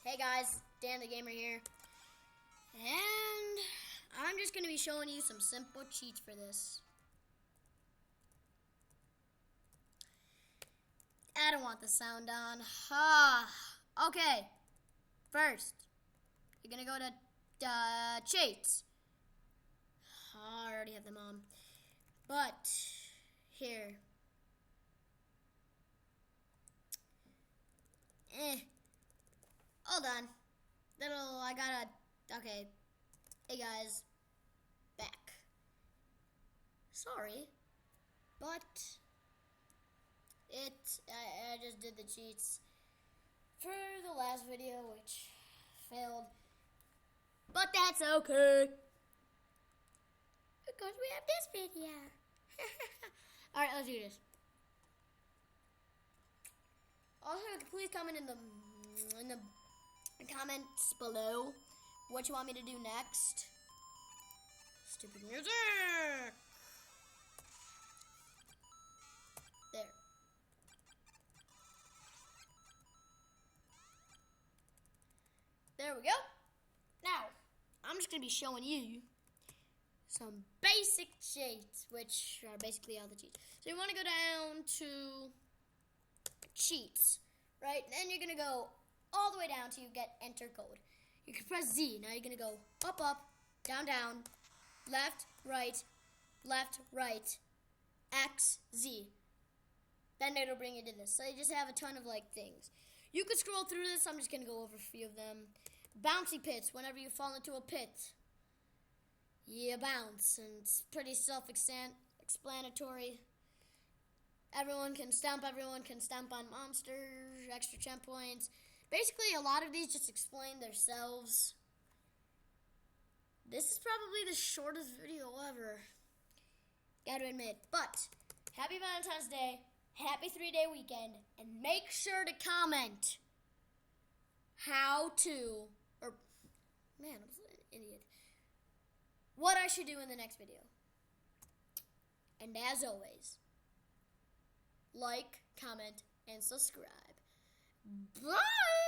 Hey guys, Dan the Gamer here, and I'm just going to be showing you some simple cheats for this. I don't want the sound on. Okay, first, you're going to go to cheats. I already have them on, but here. Hold on. Okay. Hey guys, back. Sorry, but I just did the cheats for the last video, which failed. But that's okay, because we have this video. Alright, let's do this. Also, please comment in the comments below what you want me to do next. Stupid music. There. There we go. Now, I'm just going to be showing you some basic cheats, which are basically all the cheats. So you want to go down to cheats, right? And then you're going to go all the way down till you get enter code. You can press Z. Now you're going to go up, up, down, down, left, right, X, Z. Then it'll bring you to this. So you just have a ton of things. You could scroll through this. I'm just going to go over a few of them. Bouncy pits. Whenever you fall into a pit, you bounce. And it's pretty self-explanatory. Everyone can stomp on monsters, extra champ points. Basically, a lot of these just explain themselves. This is probably the shortest video ever, gotta admit. But, happy Valentine's Day, happy 3-day weekend, and make sure to comment what I should do in the next video. And as always, like, comment, and subscribe. Bye!